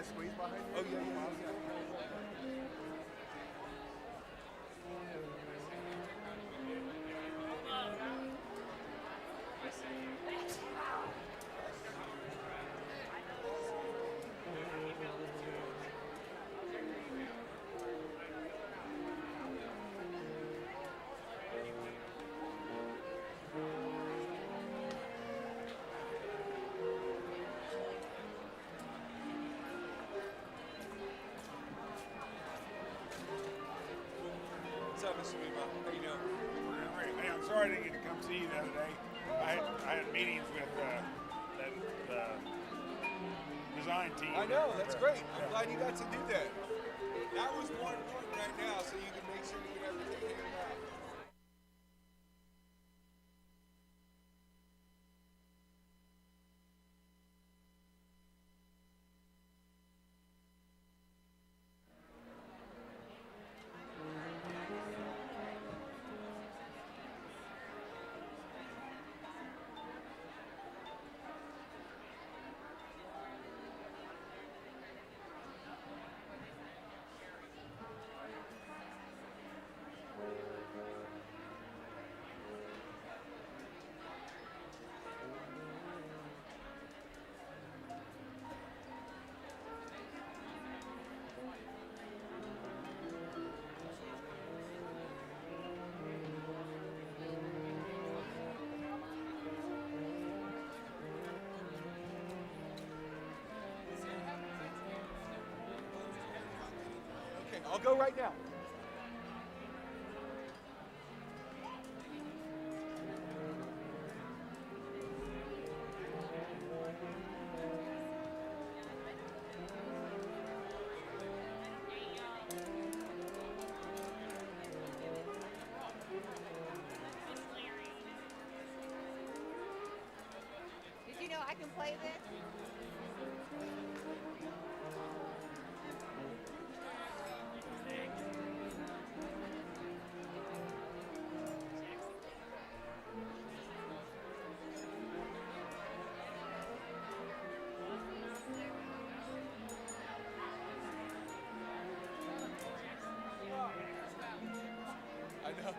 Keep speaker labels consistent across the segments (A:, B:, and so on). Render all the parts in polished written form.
A: I squeeze behind you?
B: Oh, yeah, yeah. What's up, Mr. Lima? How you doing?
C: Great. Hey, I'm sorry I didn't get to come see you the other day. I had meetings with the design team.
B: I know, that's great. I'm glad you got to do that. That was more important right now, so you can make sure you get everything handed out. Okay, I'll go right now.
D: Did you know I can play this?
B: I know.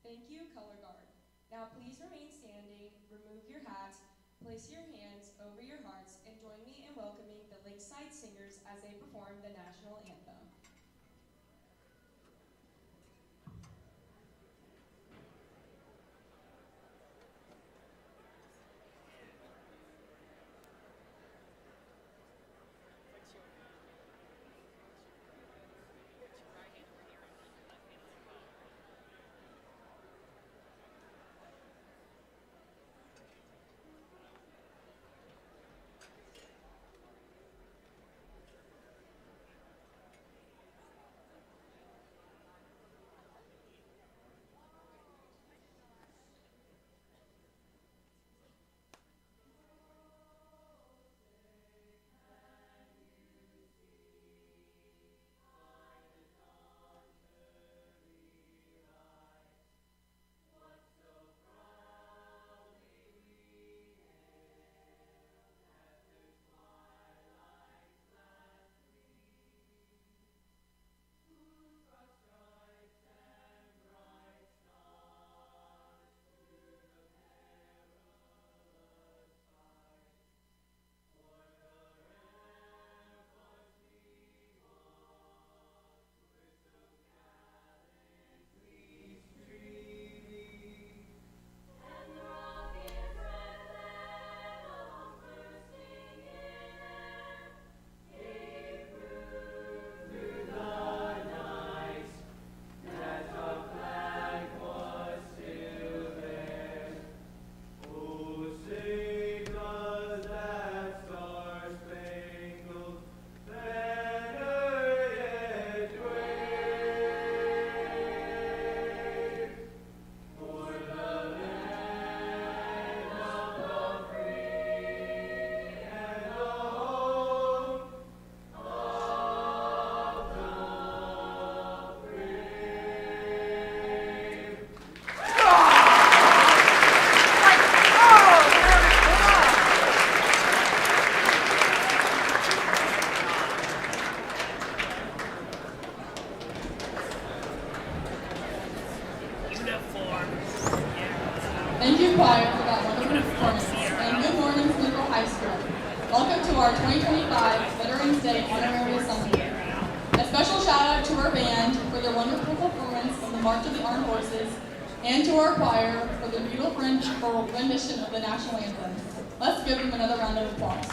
A: Thank you, color guard. Now please remain standing, remove your hats, place your hands over your hearts, and join me in welcoming the Lakeside Singers as they perform the national anthem. Thank you, choir, for that wonderful performance. And good morning, Central High School. Welcome to our 2025 Veterans Day Honorary Assembly. A special shout out to our band for their wonderful performance of the March of the Armed Forces, and to our choir for their beautiful rendition of the national anthem. Let's give them another round of applause.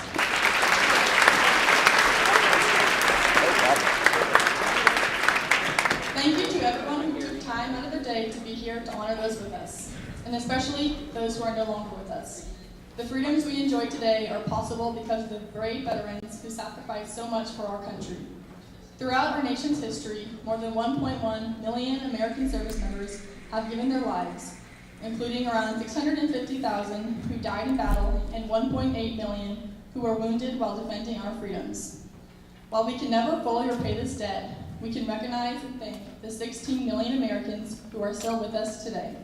A: Thank you to everyone who took time out of their day to be here to honor those with us, and especially those who are no longer with us. The freedoms we enjoy today are possible because of the brave veterans who sacrificed so much for our country. Throughout our nation's history, more than 1.1 million American service members have given their lives, including around 650,000 who died in battle and 1.8 million who were wounded while defending our freedoms. While we can never fully repay this debt, we can recognize and thank the 16 million Americans who are still with us today.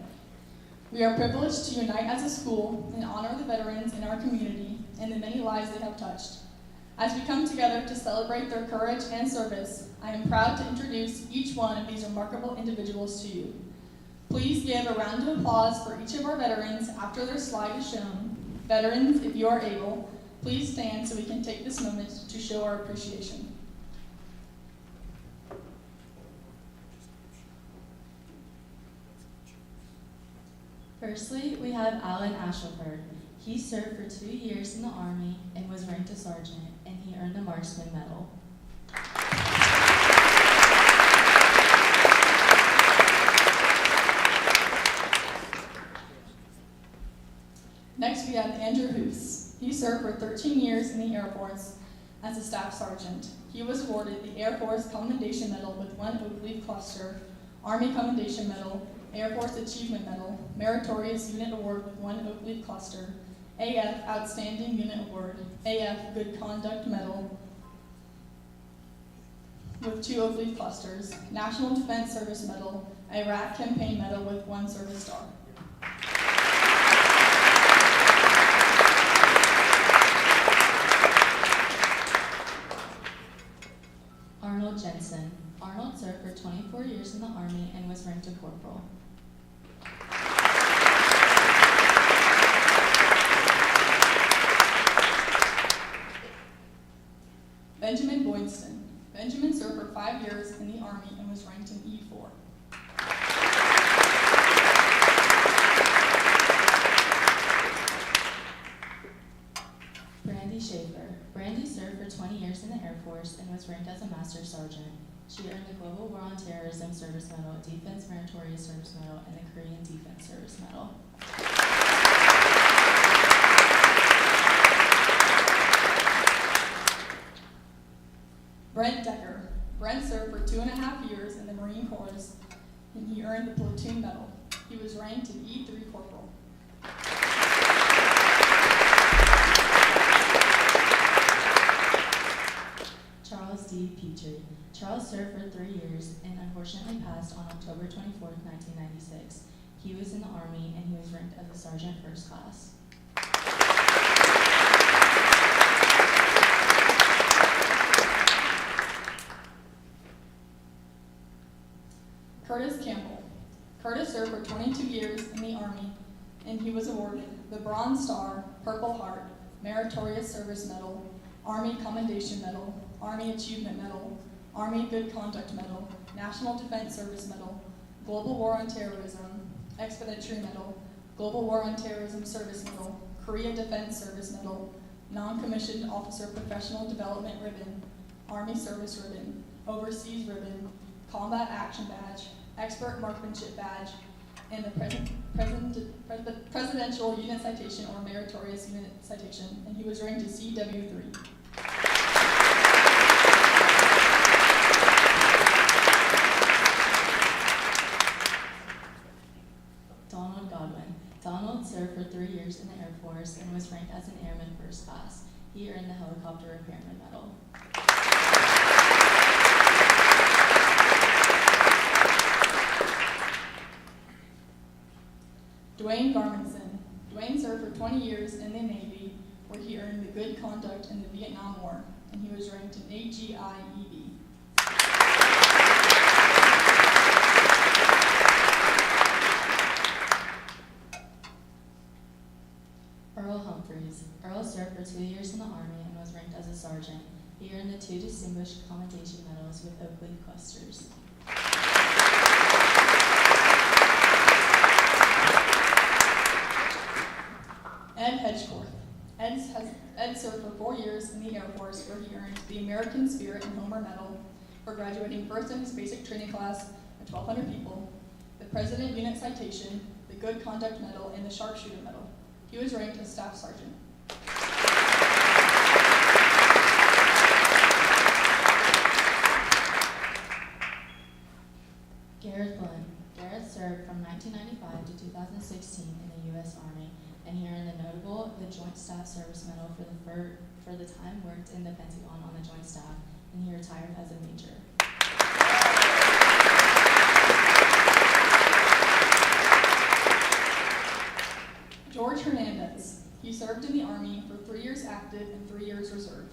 A: We are privileged to unite as a school and honor the veterans in our community and the many lives they have touched. As we come together to celebrate their courage and service, I am proud to introduce each one of these remarkable individuals to you. Please give a round of applause for each of our veterans after their slide is shown. Veterans, if you are able, please stand so we can take this moment to show our appreciation.
E: Firstly, we have Alan Ashelford. He served for 2 years in the Army and was ranked a sergeant, and he earned the Marksman Medal.
A: Next, we have Andrew Hoos. He served for 13 years in the Air Force as a staff sergeant. He was awarded the Air Force Commendation Medal with 1 Oak Leaf Cluster, Army Commendation Medal, Air Force Achievement Medal, Meritorious Unit Award with 1 Oak Leaf Cluster, AF Outstanding Unit Award, AF Good Conduct Medal with 2 Oak Leaf Clusters, National Defense Service Medal, Iraq Campaign Medal with 1 Service Star.
E: Arnold Jensen. Arnold served for 24 years in the Army and was ranked a corporal.
A: Benjamin Boydston. Benjamin served for 5 years in the Army and was ranked in E4.
E: Brandy Schaefer. Brandy served for 20 years in the Air Force and was ranked as a Master Sergeant. She earned the Global War on Terrorism Service Medal, Defense Meritorious Service Medal, and the Korean Defense Service Medal.
A: Brent Decker. Brent served for 2.5 years in the Marine Corps, and he earned the Platoon Medal. He was ranked an E3 Corporal.
E: Charles D. Petrie. Charles served for 3 years and unfortunately passed on October 24, 1996. He was in the Army and he was ranked as a Sergeant First Class.
A: Curtis Campbell. Curtis served for 22 years in the Army, and he was awarded the Bronze Star, Purple Heart, Meritorious Service Medal, Army Commendation Medal, Army Achievement Medal, Army Good Conduct Medal, National Defense Service Medal, Global War on Terrorism, Expeditionary Medal, Global War on Terrorism Service Medal, Korea Defense Service Medal, Non-Commissioned Officer Professional Development Ribbon, Army Service Ribbon, Overseas Ribbon, Combat Action Badge, Expert Marksmanship Badge, and the Presidential Unit Citation or Meritorious Unit Citation, and he was ranked a CW3.
E: Donald Godwin. Donald served for 3 years in the Air Force and was ranked as an Airman First Class. He earned the Helicopter Repairman Medal.
A: Dwayne Garminson. Dwayne served for 20 years in the Navy, where he earned the Good Conduct in the Vietnam War, and he was ranked an AGI-EB.
E: Earl Humphreys. Earl served for 2 years in the Army and was ranked as a sergeant. He earned the 2 Distinguished Commendation Medals with Oak Leaf Clusters.
A: Ed Hedgeforth. Ed served for 4 years in the Air Force, where he earned the American Spirit and Homer Medal for graduating first in his basic training class of 1,200 people, the President Unit Citation, the Good Conduct Medal, and the Sharpshooter Medal. He was ranked a Staff Sergeant.
E: Garrett Blunt. Garrett served from 1995 to 2016 in the U.S. Army, and he earned the Joint Staff Service Medal for the time worked in the Pentagon on the Joint Staff, and he retired as a Major.
A: George Hernandez. He served in the Army for 3 years active and 3 years reserve.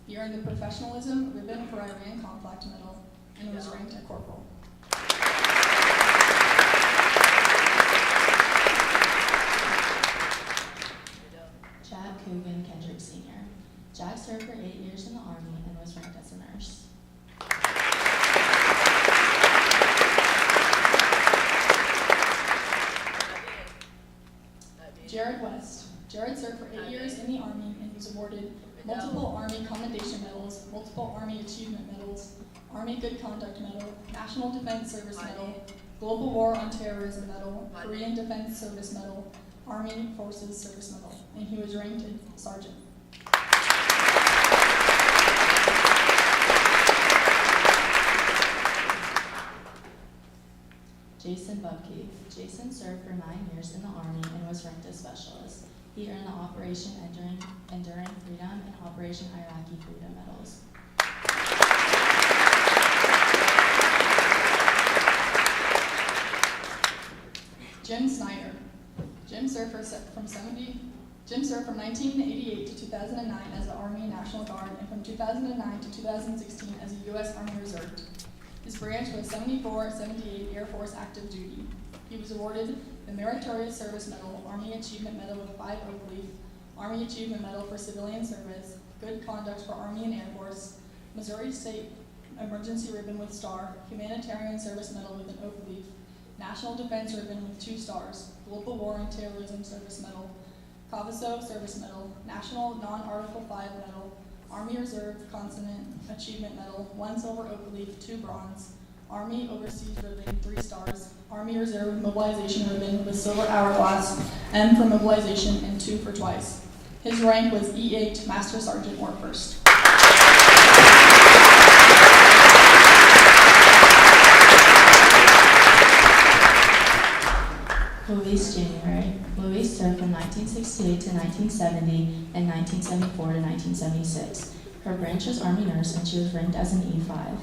A: He earned the Professionalism Ribbon for Iran Conflict Medal and was ranked a corporal.
E: Jack Coogan Kendrick Sr. Jack served for 8 years in the Army and was ranked as a nurse.
A: Jared West. Jared served for 8 years in the Army and was awarded multiple Army Commendation Medals, multiple Army Achievement Medals, Army Good Conduct Medal, National Defense Service Medal, Global War on Terrorism Medal, Korean Defense Service Medal, Army Forces Service Medal, and he was ranked a sergeant.
E: Jason Bubke. Jason served for 9 years in the Army and was ranked a specialist. He earned the Operation Enduring Freedom and Operation Iraqi Freedom medals.
A: Jim Snyder. Jim served from 1988 to 2009 as the Army National Guard and from 2009 to 2016 as a U.S. Army Reserve. His branch was 74-78 Air Force Active Duty. He was awarded the Meritorious Service Medal, Army Achievement Medal with 5 Oak Leaf, Army Achievement Medal for Civilian Service, Good Conduct for Army and Air Force, Missouri State Emergency Ribbon with Star, Humanitarian Service Medal with an oak leaf, National Defense Ribbon with 2 stars, Global War on Terrorism Service Medal, Cavaso Service Medal, National Non-Article 5 Medal, Army Reserve Consonant Achievement Medal, 1 silver oak leaf, 2 bronze, Army Overseas Ribbon, 3 stars, Army Reserve Mobilization Ribbon with silver hourglass, M for mobilization and 2 for twice. His rank was E8 Master Sergeant or First.
E: Louise January. Louise served from 1968 to 1970 and 1974 to 1976. Her branch was Army Nurse and she was ranked as an E5.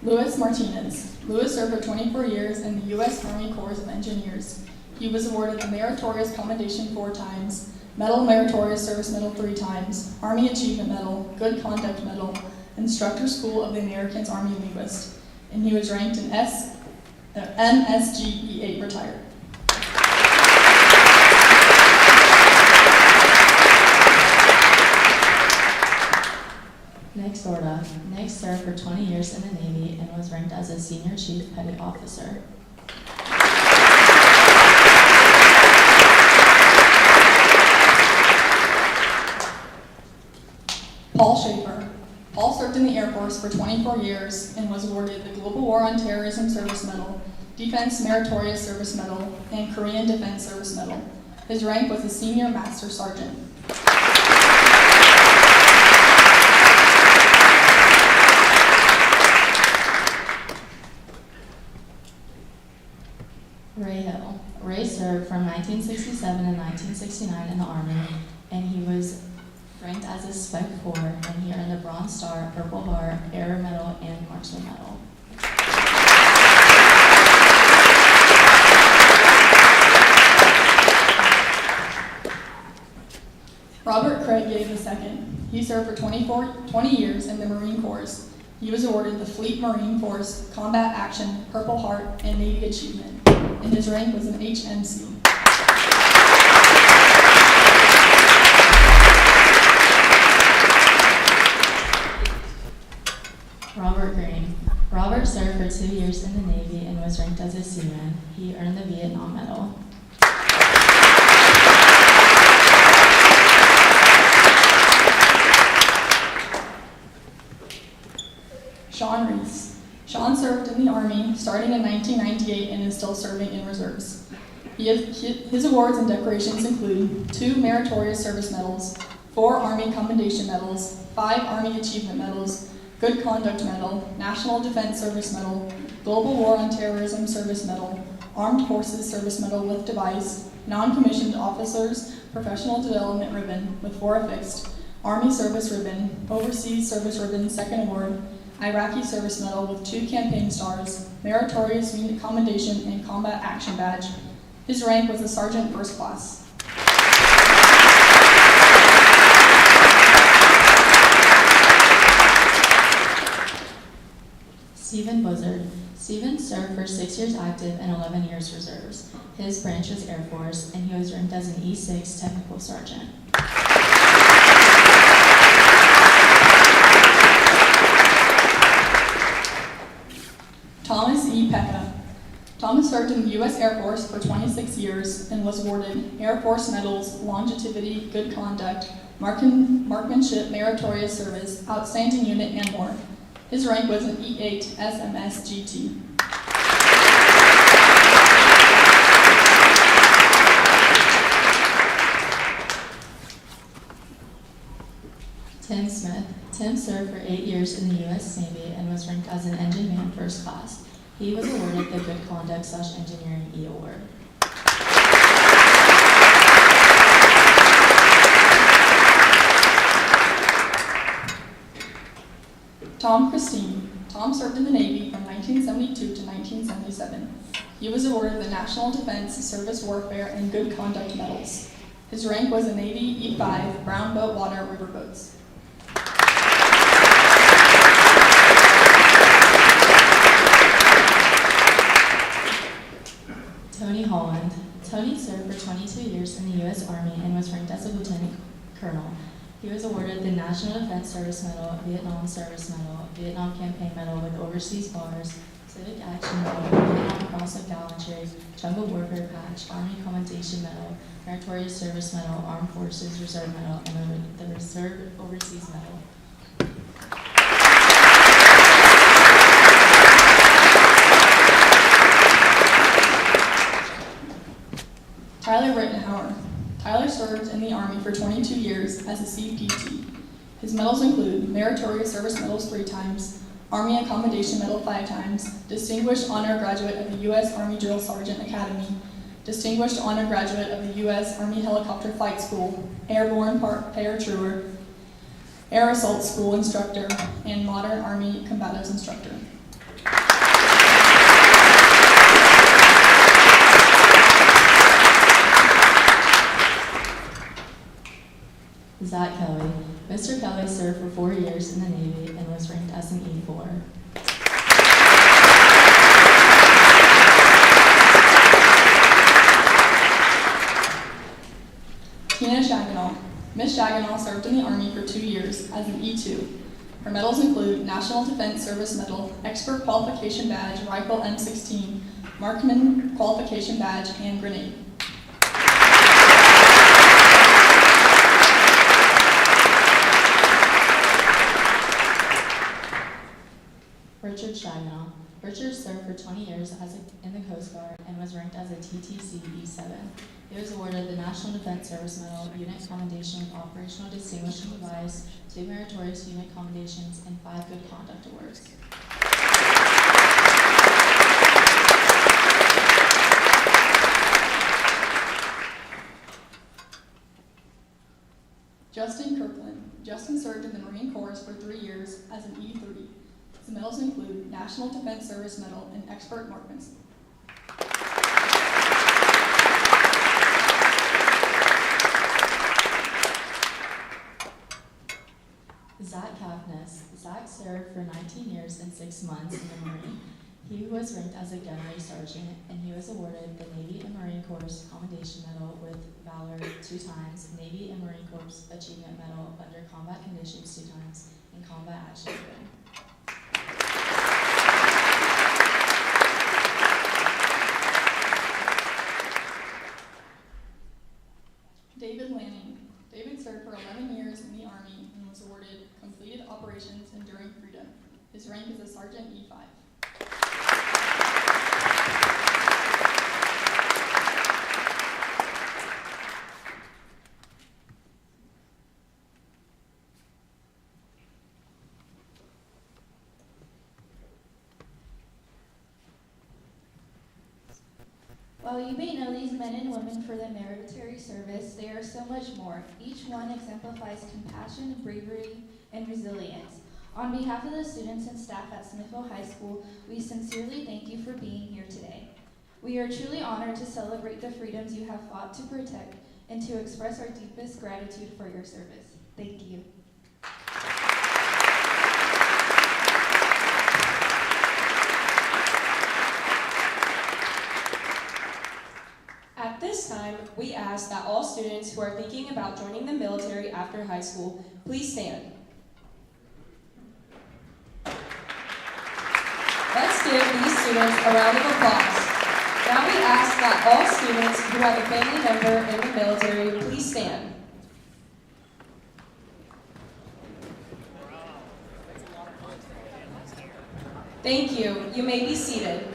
A: Louis Martinez. Louis served for 24 years in the U.S. Army Corps of Engineers. He was awarded the Meritorious Commendation 4 times, Medal Meritorious Service Medal 3 times, Army Achievement Medal, Good Conduct Medal, Instructor School of the Americans Army Linguist, and he was ranked an MSG E8 retired.
E: Nick Sorda. Nick served for 20 years in the Navy and was ranked as a Senior Chief Petty Officer.
A: Paul Schaefer. Paul served in the Air Force for 24 years and was awarded the Global War on Terrorism Service Medal, Defense Meritorious Service Medal, and Korean Defense Service Medal. His rank was a Senior Master Sergeant.
E: Ray Hill. Ray served from 1967 to 1969 in the Army, and he was ranked as a Spec 4, and he earned the Bronze Star, Purple Heart, Air Medal, and Marksman Medal.
A: Robert Craig Gay II. He served for 20 years in the Marine Corps. He was awarded the Fleet Marine Force Combat Action, Purple Heart, and Navy Achievement, and his rank was an HMC.
E: Robert Green. Robert served for 2 years in the Navy and was ranked as a seaman. He earned the Vietnam Medal.
A: Sean Reese. Sean served in the Army starting in 1998 and is still serving in reserves. His awards and decorations include 2 Meritorious Service Medals, 4 Army Commendation Medals, 5 Army Achievement Medals, Good Conduct Medal, National Defense Service Medal, Global War on Terrorism Service Medal, Armed Forces Service Medal with device, Non-Commissioned Officers Professional Development Ribbon with 4 affixed, Army Service Ribbon, Overseas Service Ribbon 2nd Award, Iraqi Service Medal with 2 campaign stars, Meritorious Unit Commendation and Combat Action Badge. His rank was a Sergeant First Class.
E: Stephen Buzzard. Stephen served for 6 years active and 11 years reserves. His branch was Air Force, and he was ranked as an E6 Technical Sergeant.
A: Thomas E. Pekka. Thomas served in the U.S. Air Force for 26 years and was awarded Air Force Medals, Longevity, Good Conduct, Marksmanship, Meritorious Service, Outstanding Unit, and more. His rank was an E8 SMSGT.
E: Tim Smith. Tim served for 8 years in the U.S. Navy and was ranked as an Engine Man First Class. He was awarded the Good Conduct / Engineering E Award.
A: Tom Christine. Tom served in the Navy from 1972 to 1977. He was awarded the National Defense Service Warfare and Good Conduct Medals. His rank was a Navy E5 Brown Boat Water Riverboats.
E: Tony Holland. Tony served for 22 years in the U.S. Army and was ranked as a lieutenant colonel. He was awarded the National Defense Service Medal, Vietnam Service Medal, Vietnam Campaign Medal with Overseas Bars, Civic Action Medal, Vietnam Cross of Gallantry, Jungle Warfare Patch, Army Commendation Medal, Meritorious Service Medal, Armed Forces Reserve Medal, and the Reserve Overseas Medal.
A: Tyler Rittenhauer. Tyler served in the Army for 22 years as a CPT. His medals include Meritorious Service Medals 3 times, Army Accommodation Medal 5 times, Distinguished Honor Graduate of the U.S. Army Drill Sergeant Academy, Distinguished Honor Graduate of the U.S. Army Helicopter Flight School, Airborne Paratrooper, Air Assault School Instructor, and Modern Army Combatives Instructor.
E: Zach Kelly. Mr. Kelly served for 4 years in the Navy and was ranked as an E4.
A: Tina Shaganall. Ms. Shaganall served in the Army for 2 years as an E2. Her medals include National Defense Service Medal, Expert Qualification Badge, Rifle M16, Marksman Qualification Badge, and Grenade.
E: Richard Shaganall. Richard served for 20 years in the Coast Guard and was ranked as a TTC E7. He was awarded the National Defense Service Medal, Unit Commendation with Operational Distinguishing Device, 2 Meritorious Unit Commendations, and 5 Good Conduct Awards.
A: Justin Kirkland. Justin served in the Marine Corps for 3 years as an E3. His medals include National Defense Service Medal and Expert Marksman.
E: Zach Kafness. Zach served for 19 years and 6 months in the Marine. He was ranked as a gunnery sergeant, and he was awarded the Navy and Marine Corps Commendation Medal with Valor 2 times, Navy and Marine Corps Achievement Medal under combat conditions 2 times, and combat action given.
A: David Lanning. David served for 11 years in the Army and was awarded Completed Operations Enduring Freedom. His rank is a Sergeant E5.
F: While you may know these men and women for their military service, they are so much more. Each one exemplifies compassion, bravery, and resilience. On behalf of the students and staff at Smithville High School, we sincerely thank you for being here today. We are truly honored to celebrate the freedoms you have fought to protect and to express our deepest gratitude for your service. Thank you.
G: At this time, we ask that all students who are thinking about joining the military after high school, please stand. Let's give these students a round of applause. Now we ask that all students who have a family member in the military, please stand. Thank you. You may be seated.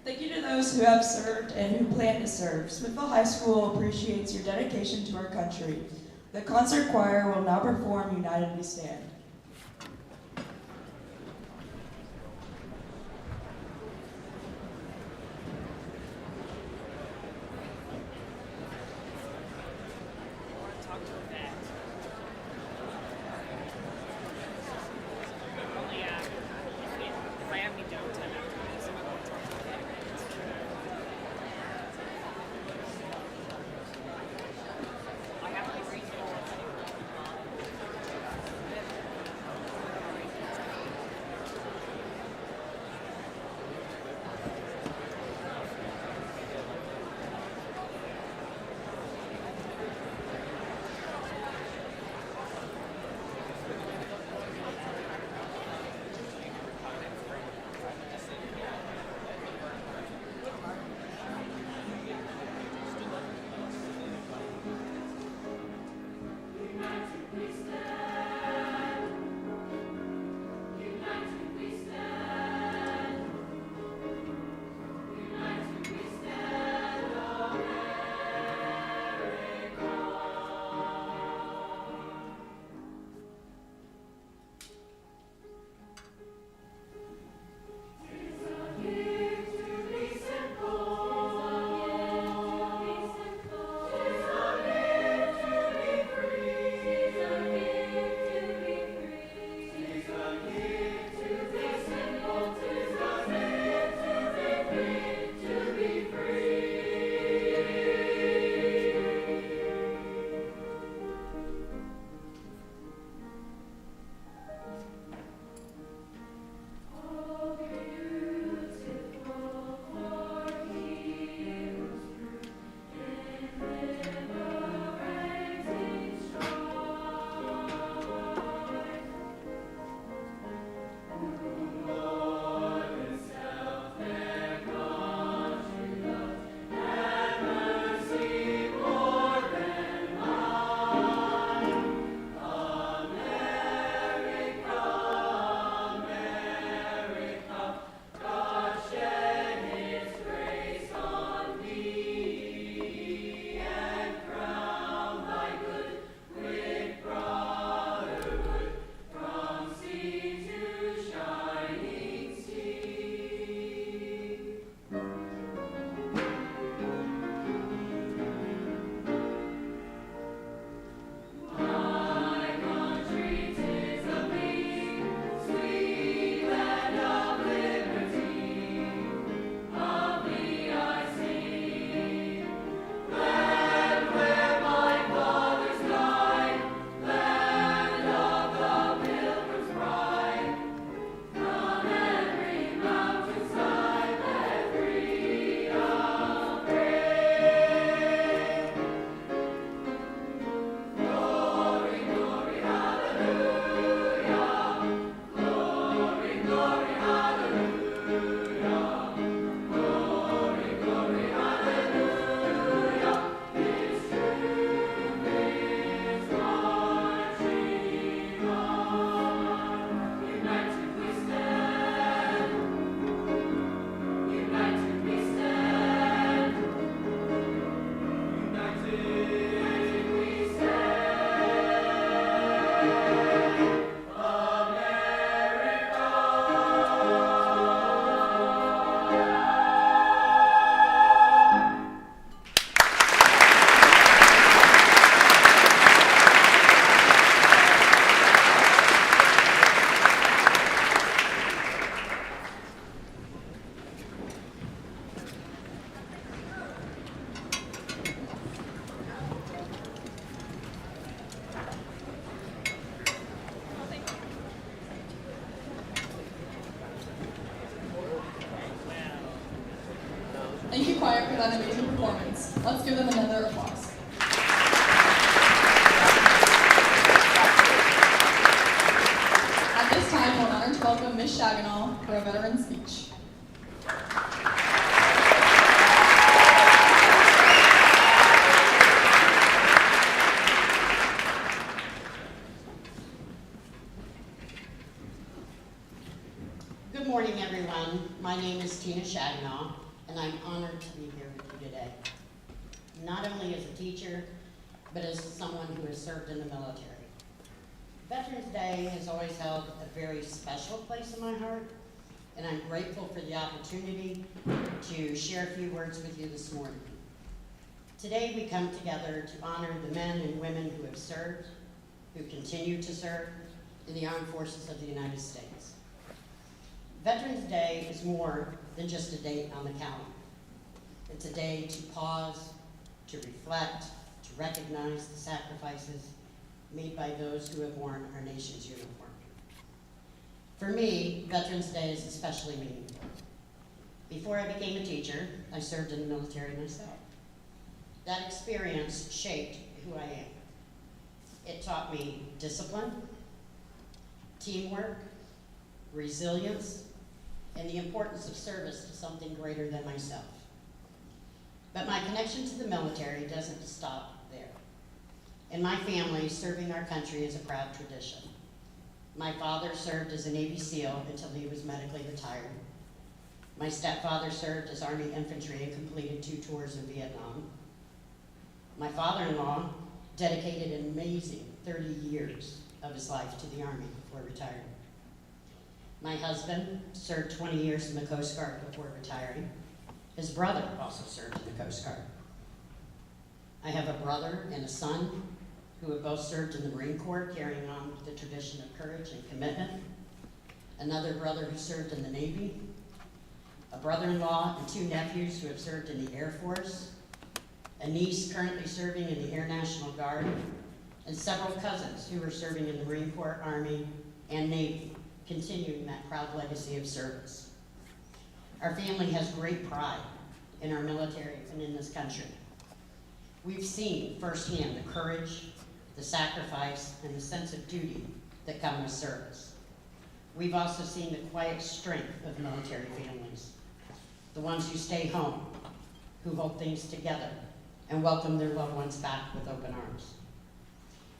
H: Thank you to those who have served and who plan to serve. Smithville High School appreciates your dedication to our country. The concert choir will now perform United We Stand.
A: Thank you, choir, for that amazing performance. Let's give them another applause. At this time, we're honored to welcome Ms. Shaganall for a veteran speech.
I: Good morning, everyone. My name is Tina Shaganall, and I'm honored to be here with you today. Not only as a teacher, but as someone who has served in the military. Veterans Day has always held a very special place in my heart, and I'm grateful for the opportunity to share a few words with you this morning. Today we come together to honor the men and women who have served, who continue to serve in the armed forces of the United States. Veterans Day is more than just a date on the calendar. It's a day to pause, to reflect, to recognize the sacrifices made by those who have worn our nation's uniform. For me, Veterans Day is especially meaningful. Before I became a teacher, I served in the military myself. That experience shaped who I am. It taught me discipline, teamwork, resilience, and the importance of service to something greater than myself. But my connection to the military doesn't stop there. In my family, serving our country is a proud tradition. My father served as a Navy SEAL until he was medically retired. My stepfather served as Army infantry and completed 2 tours in Vietnam. My father-in-law dedicated an amazing 30 years of his life to the Army before retiring. My husband served 20 years in the Coast Guard before retiring. His brother also served in the Coast Guard. I have a brother and a son who have both served in the Marine Corps, carrying on the tradition of courage and commitment. Another brother who served in the Navy. A brother-in-law and 2 nephews who have served in the Air Force. A niece currently serving in the Air National Guard. And several cousins who are serving in the Marine Corps, Army, and Navy, continuing that proud legacy of service. Our family has great pride in our military and in this country. We've seen firsthand the courage, the sacrifice, and the sense of duty that come with service. We've also seen the quiet strength of military families, the ones who stay home, who hold things together, and welcome their loved ones back with open arms.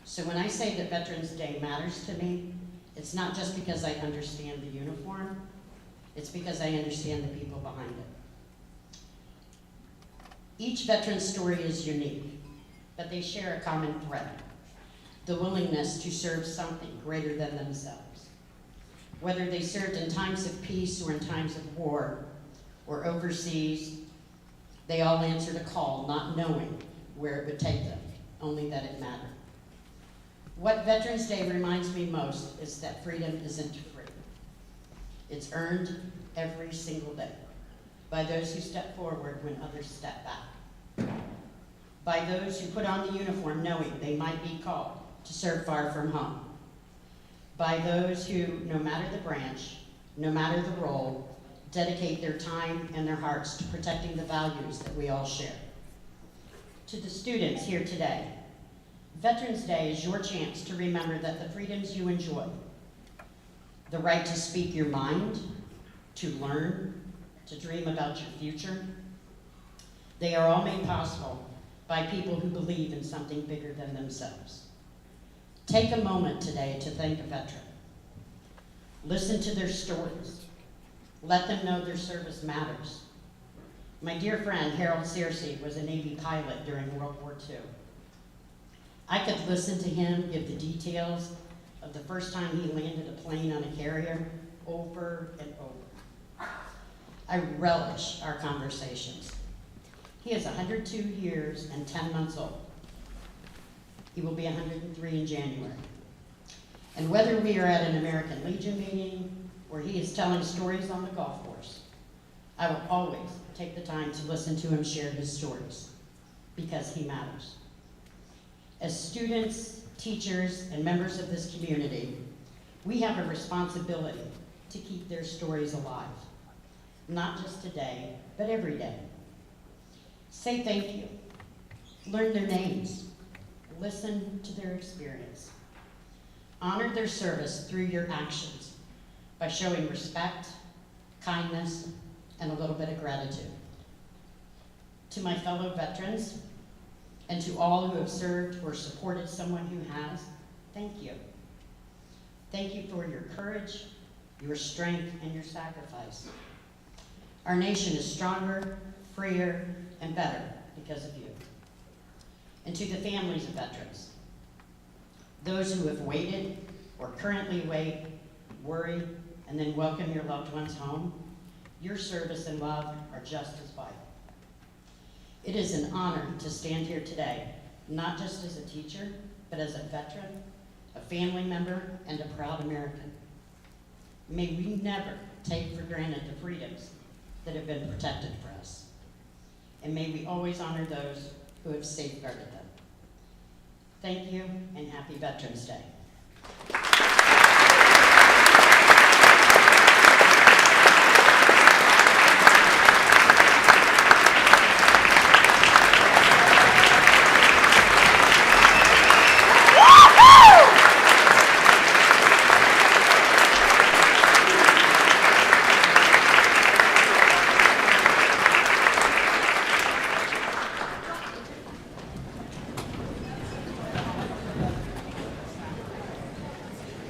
I: So when I say that Veterans Day matters to me, it's not just because I understand the uniform, it's because I understand the people behind it. Each veteran's story is unique, but they share a common thread: the willingness to serve something greater than themselves. Whether they served in times of peace or in times of war or overseas, they all answered a call, not knowing where it would take them, only that it mattered. What Veterans Day reminds me most is that freedom isn't free. It's earned every single day by those who step forward when others step back. By those who put on the uniform knowing they might be called to serve far from home. By those who, no matter the branch, no matter the role, dedicate their time and their hearts to protecting the values that we all share. To the students here today, Veterans Day is your chance to remember that the freedoms you enjoy, the right to speak your mind, to learn, to dream about your future, they are all made possible by people who believe in something bigger than themselves. Take a moment today to thank a veteran. Listen to their stories. Let them know their service matters. My dear friend Harold Searcy was a Navy pilot during World War II. I could listen to him give the details of the first time he landed a plane on a carrier over and over. I relish our conversations. He is 102 years and 10 months old. He will be 103 in January. And whether we are at an American Legion meeting or he is telling stories on the golf course, I will always take the time to listen to him share his stories, because he matters. As students, teachers, and members of this community, we have a responsibility to keep their stories alive, not just today, but every day. Say thank you. Learn their names. Listen to their experience. Honor their service through your actions by showing respect, kindness, and a little bit of gratitude. To my fellow veterans, and to all who have served or supported someone who has, thank you. Thank you for your courage, your strength, and your sacrifice. Our nation is stronger, freer, and better because of you. And to the families of veterans, those who have waited or currently wait, worry, and then welcome your loved ones home, your service and love are just as vital. It is an honor to stand here today, not just as a teacher, but as a veteran, a family member, and a proud American. May we never take for granted the freedoms that have been protected for us. And may we always honor those who have safeguarded them. Thank you, and happy Veterans Day.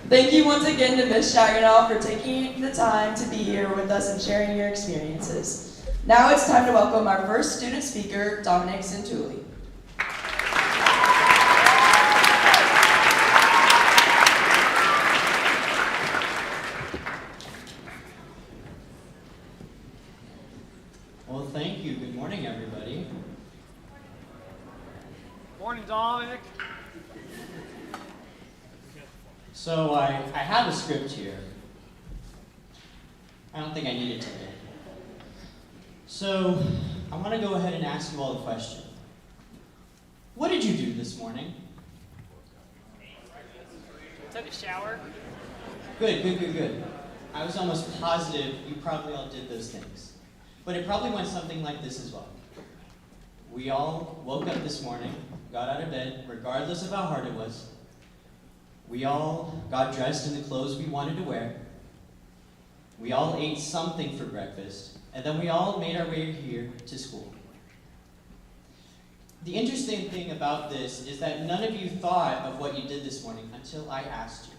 H: Thank you once again to Ms. Shaganoff for taking the time to be here with us and sharing your experiences. Now it's time to welcome our first student speaker, Dominic Santulli.
J: Well, thank you. Good morning, everybody.
K: Morning, Dominic.
J: So I have a script here. I don't think I need it today. So I want to go ahead and ask you all a question. What did you do this morning?
K: Took a shower.
J: Good. I was almost positive you probably all did those things. But it probably went something like this as well. We all woke up this morning, got out of bed, regardless of how hard it was. We all got dressed in the clothes we wanted to wear. We all ate something for breakfast, and then we all made our way here to school. The interesting thing about this is that none of you thought of what you did this morning until I asked you.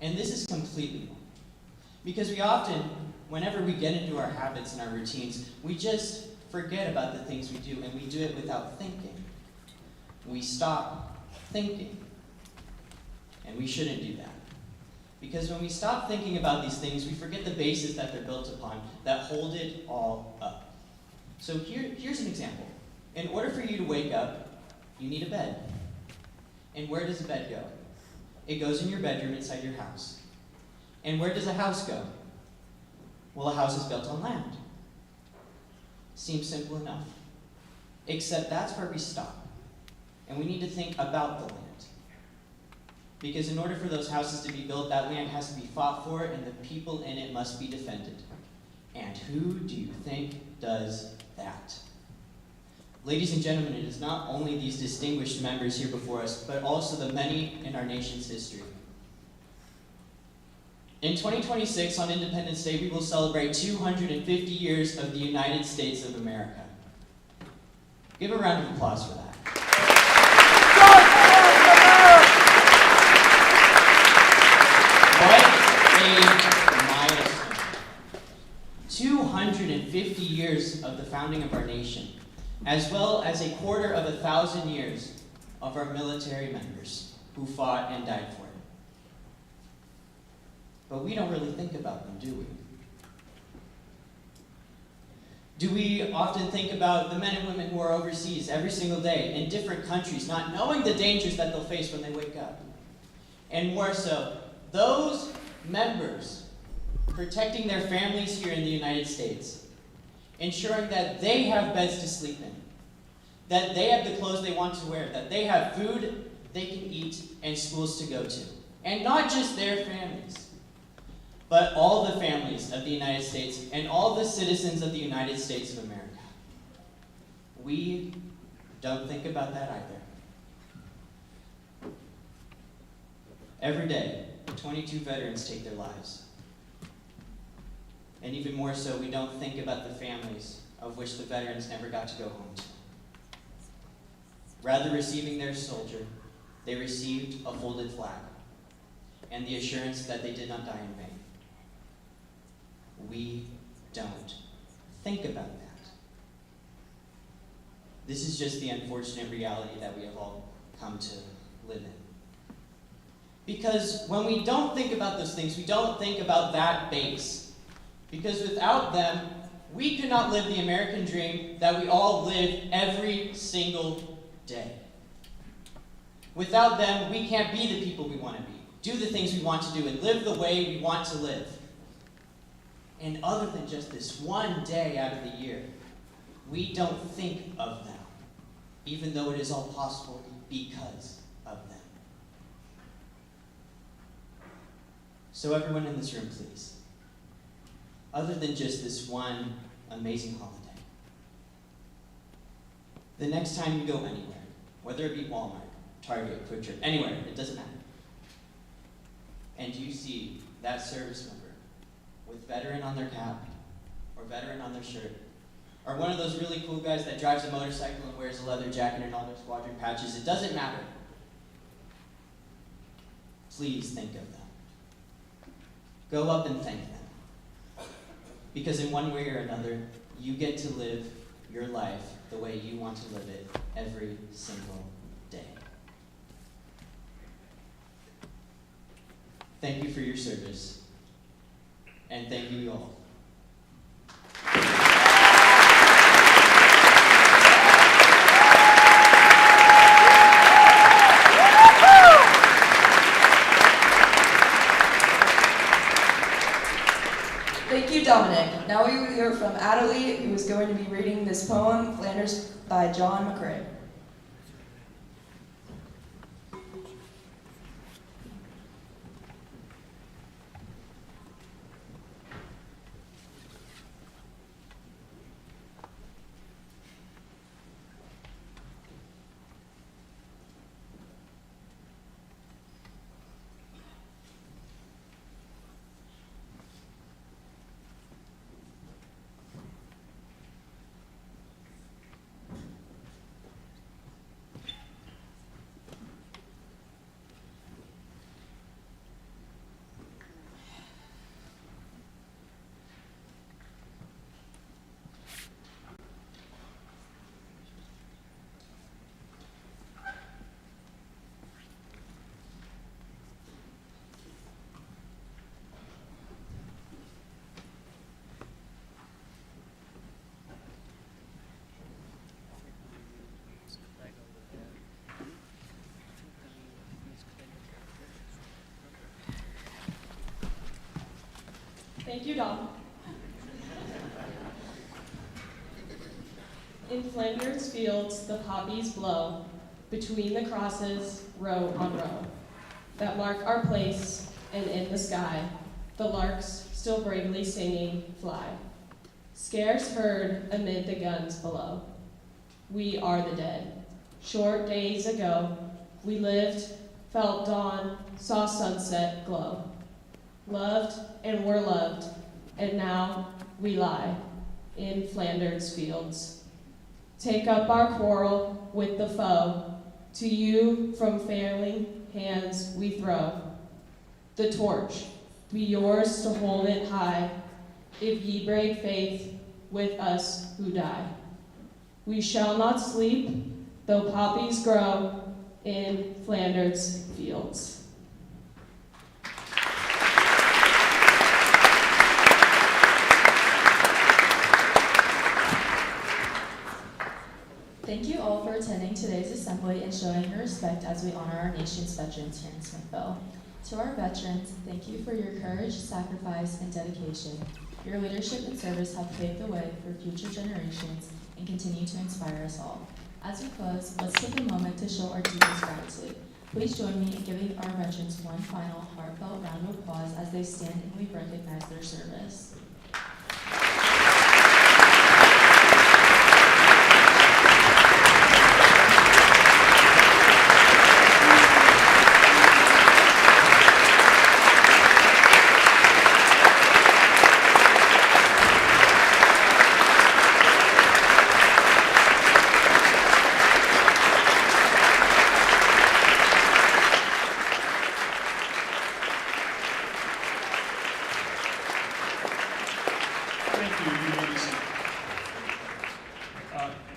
J: And this is completely wrong. Because we often, whenever we get into our habits and our routines, we just forget about the things we do, and we do it without thinking. We stop thinking. And we shouldn't do that. Because when we stop thinking about these things, we forget the basis that they're built upon that hold it all up. So here's an example. In order for you to wake up, you need a bed. And where does a bed go? It goes in your bedroom inside your house. And where does a house go? Well, a house is built on land. Seems simple enough. Except that's where we stop. And we need to think about the land. Because in order for those houses to be built, that land has to be fought for, and the people in it must be defended. And who do you think does that? Ladies and gentlemen, it is not only these distinguished members here before us, but also the many in our nation's history. In 2026, on Independence Day, we will celebrate 250 years of the United States of America. Give a round of applause for that. What a milestone. 250 years of the founding of our nation, as well as 250 years of our military members who fought and died for it. But we don't really think about them, do we? Do we often think about the men and women who are overseas every single day in different countries, not knowing the dangers that they'll face when they wake up? And more so, those members protecting their families here in the United States, ensuring that they have beds to sleep in, that they have the clothes they want to wear, that they have food they can eat and schools to go to. And not just their families, but all the families of the United States and all the citizens of the United States of America. we don't think about that either. Every day, 22 veterans take their lives. And even more so, we don't think about the families of which the veterans never got to go home to. Rather receiving their soldier, they received a folded flag and the assurance that they did not die in vain. We don't think about that. This is just the unfortunate reality that we have all come to live in. Because when we don't think about those things, we don't think about that base. Because without them, we could not live the American dream that we all live every single day. Without them, we can't be the people we want to be, do the things we want to do, and live the way we want to live. And other than just this one day out of the year, we don't think of them, even though it is all possible because of them. So everyone in this room, please, other than just this one amazing holiday, the next time you go anywhere, whether it be Walmart, Target, Quick Trip, anywhere, it doesn't matter, and you see that service member with veteran on their cap, or veteran on their shirt, or one of those really cool guys that drives a motorcycle and wears a leather jacket and all their squadron patches, it doesn't matter. Please think of them. Go up and thank them. Because in one way or another, you get to live your life the way you want to live it every single day. Thank you for your service, and thank you all.
H: Thank you, Dominic. Now we will hear from Adelie, who is going to be reading this poem, Flanders, by John McCrae.
G: Thank you, Dom. In Flanders fields the poppies blow, between the crosses, row on row, that mark our place, and in the sky, the larks, still bravely singing, fly, scarce heard amid the guns below. We are the dead. Short days ago, we lived, felt dawn, saw sunset glow, loved and were loved, and now we lie in Flanders fields. Take up our quarrel with the foe, to you from failing hands we throw. The torch, be yours to hold it high, if ye break faith with us who die. We shall not sleep, though poppies grow in Flanders fields.
E: Thank you all for attending today's assembly and showing your respect as we honor our nation's veterans here in Smithville. To our veterans, thank you for your courage, sacrifice, and dedication. Your leadership and service have paved the way for future generations and continue to inspire us all. As we close, let's take a moment to show our deepest gratitude. Please join me in giving our veterans one final heartfelt round of applause as they stand and we recognize their service.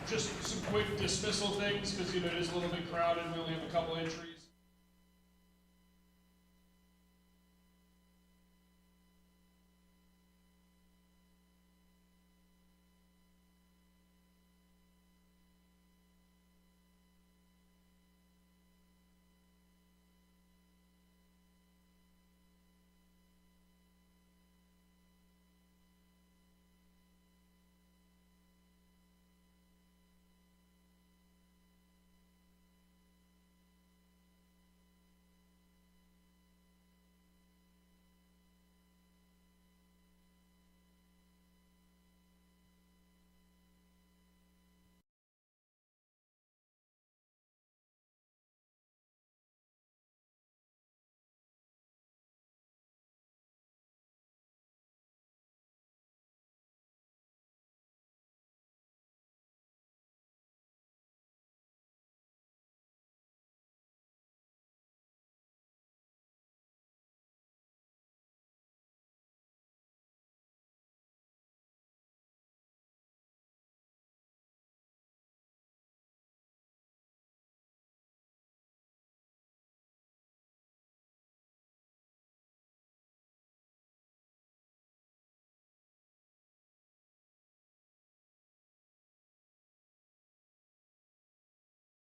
L: Just some quick dismissal things, because it is a little bit crowded. We only have a couple entries.